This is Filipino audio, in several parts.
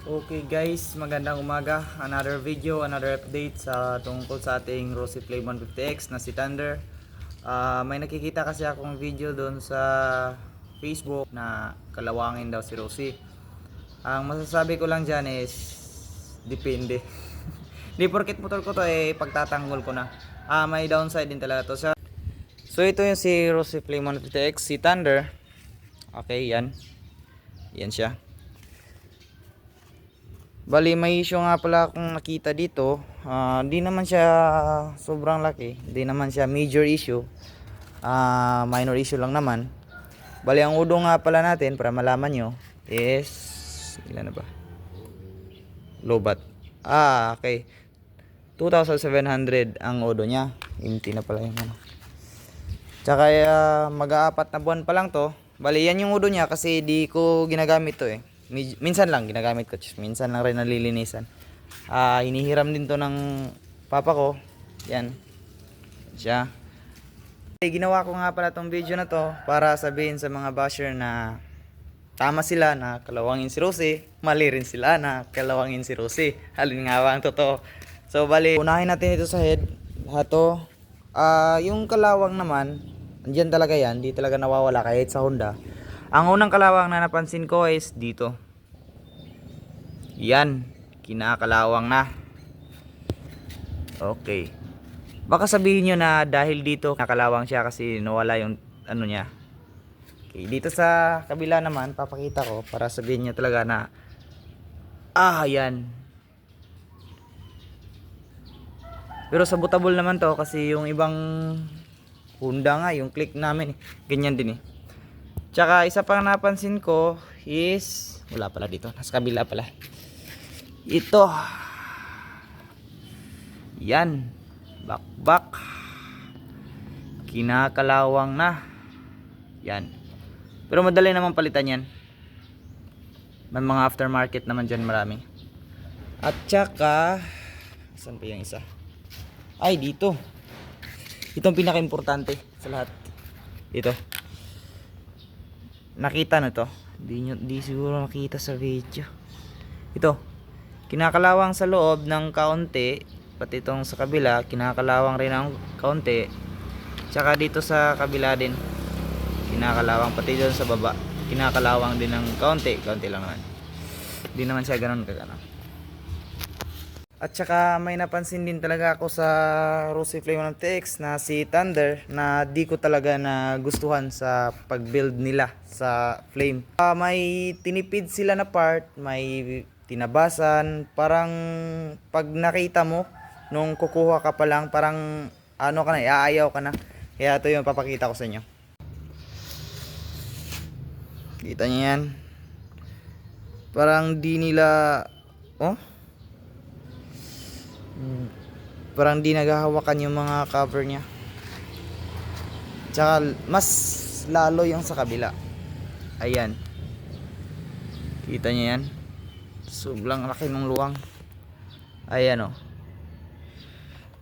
Okay guys, magandang umaga. Another video, another update sa tungkol sa ating Rosy Flame 150X na si Thunder. May nakikita kasi akong video doon sa Facebook na kalawangin daw si Rosy. Ang masasabi ko lang dyan is depende. Di porket motor ko to pagtatanggol ko na. May downside din talaga to. So ito yung si Rosy Flame 150X, si Thunder. Okay, yan. Yan siya. Bali may issue nga pala akong nakita dito. Di naman siya sobrang laki, di naman siya major issue. Minor issue lang naman. Bali ang udo nga pala natin para malaman nyo is ilan na ba? Lobat. Okay. 2,700 ang odo niya. Empty na pala yung ano. Tsaka mag-aapat na buwan pa lang to. Bali yan yung udo niya kasi di ko ginagamit to eh. Minsan lang ginagamit ko, minsan lang rin nalilinisan. Hinihiram din to ng papa ko. Yan siya. Ginawa ko nga pala tong video na to para sabihin sa mga basher na tama sila na kalawangin si Rosy, mali rin sila na kalawangin si Rosy. Alin nga ba ang totoo? So bali, unahin natin ito sa head. Lahat to. Yung kalawang naman, andyan talaga yan, di talaga nawawala kahit sa Honda. Ang unang kalawang na napansin ko is dito. Yan, kinakalawang na. Okay. Baka sabihin nyo na dahil dito nakalawang siya kasi nawala yung ano niya. Okay, dito sa kabila naman papakita ko para sabihin nyo talaga na yan. Pero sabotable naman to kasi yung ibang Honda nga, yung click namin ganyan din eh. Tsaka isa pang napansin ko is wala pala dito, nasa kabila pala. Ito. Yan. Bakbak. Kinakalawang na. Yan. Pero madali naman palitan yan. May mga aftermarket naman dyan marami. At tsaka saan pa yung isa? Ay dito. Itong pinaka-importante sa lahat. Ito. Nakita na to, di siguro nakita sa video. Ito, kinakalawang sa loob ng kaunti, pati itong sa kabila kinakalawang rin ng kaunti. Tsaka dito sa kabila din kinakalawang, pati doon sa baba kinakalawang din ng kaunti lang naman, di naman siya ganun kagana. At saka may napansin din talaga ako sa Rosy Flame 150X na si Thunder na di ko talaga na gustuhan sa pag-build nila sa Flame. May tinipid sila na part, may tinabasan, parang pag nakita mo nung kukuha ka pa lang, parang ano ka na, aayaw ka na. Kaya ito yung papakita ko sa inyo. Kita niyo yan? Parang di nila parang di naghahawakan yung mga cover niya. Tsaka mas lalo yung sa kabila. Ayan. Kita niyo yan? Sobrang laki ng luwang. Ayan o.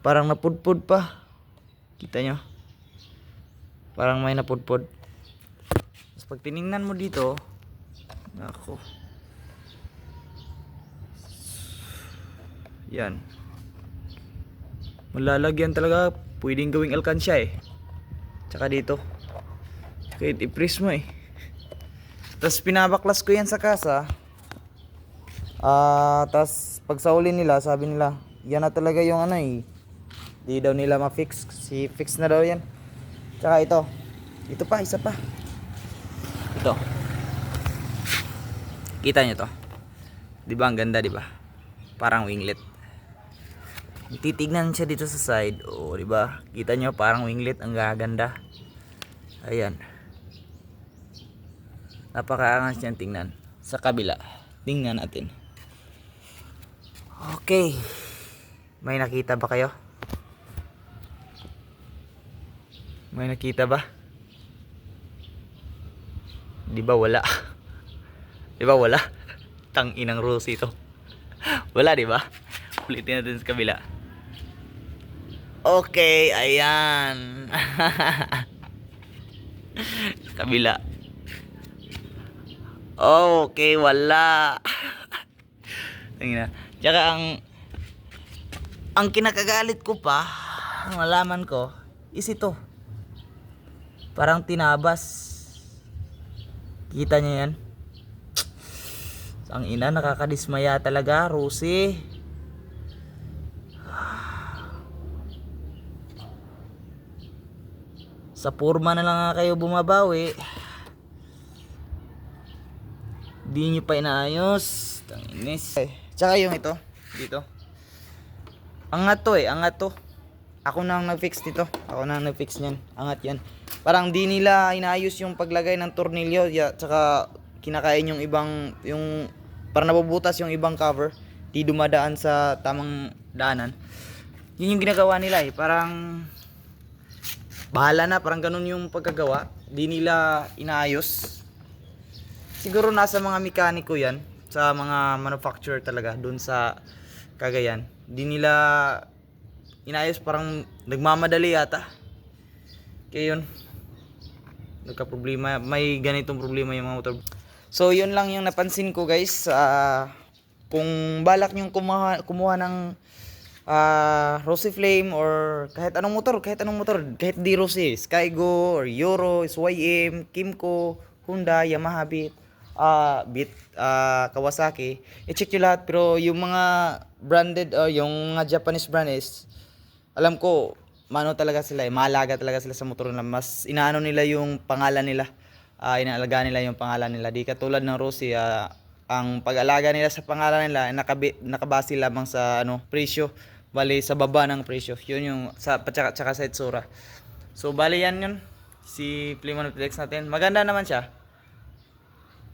Parang napudpud pa. Kita nyo? Parang may napudpud. Tapos pag tiningnan mo dito, ako. Yan. Malalagyan talaga, pwedeng gawing alkansya eh. Tsaka dito kahit i-press mo eh. Tapos pinabaklas ko yan sa kasa. Tapos pag sa uli nila, sabi nila yan na talaga yung ano eh, di daw nila ma-fix, fix na daw yan. Tsaka ito pa, isa pa. Ito, kita nyo to, diba ang ganda, diba? Parang winglet. Titignan siya dito sa side. Di ba? Kita nyo parang winglet, ang gaganda. Ayan. Napakaangas niyan tingnan. Sa kabila, tingnan natin. Okay. May nakita ba kayo? May nakita ba? Di ba wala? Di ba wala? Tang inang Rosy to. Wala, di ba? Ulitin natin sa kabila. Okay, ayan. Kabila. Okay, wala. Tingnan. Tsaka ang kinakagalit ko pa, ang malaman ko, is ito. Parang tinabas. Kita niyo yan? Ang ina, nakakadismaya talaga, Rosie. Sa purma na lang nga kayo bumabawi. Di nyo pa inaayos. Tanginis. Tsaka yung ito, dito. Angat to angat to. Ako na ang nag-fix nito. Ako na ang nag-fix niyan. Angat yan. Parang di nila inaayos yung paglagay ng tornilyo. Tsaka kinakain yung ibang, yung parang nabubutas yung ibang cover. Di dumadaan sa tamang daanan. Yun yung ginagawa nila Parang bahala na, parang ganun yung pagkagawa. Di nila inaayos. Siguro nasa mga mekaniko yan. Sa mga manufacturer talaga. Doon sa Cagayan. Di nila inayos, parang nagmamadali yata. Kaya yun, nagka-problema, may ganitong problema yung mga motor. So yun lang yung napansin ko guys. Kung balak nyong kumuha ng Rosie Flame or kahit anong motor, kahit di Rosie, Skygo or Euro, SYM, Kimco, Honda, Yamaha, Kawasaki, i-check nyo lahat. Pero yung mga branded, yung mga Japanese brand is, alam ko, talaga sila maalaga talaga sila sa motor nila. Mas inaano nila yung pangalan nila, inaalaga nila yung pangalan nila. Di katulad ng Rosie, ang pag-alaga nila sa pangalan nila nakabase lamang sa presyo. Bali sa baba ng presyo. Yun yung tsaka sa itsura. So bali yan yun. Si Flame Flex natin. Maganda naman siya.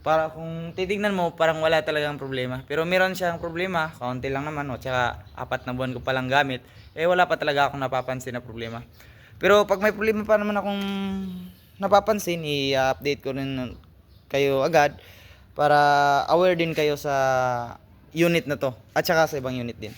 Para kung titignan mo, parang wala talagang problema. Pero meron siyang problema, kaunti lang naman, tsaka 4 na buwan ko palang gamit, wala pa talaga akong napapansin na problema. Pero pag may problema pa naman akong napapansin, i-update ko rin kayo agad para aware din kayo sa unit na to at saka sa ibang unit din.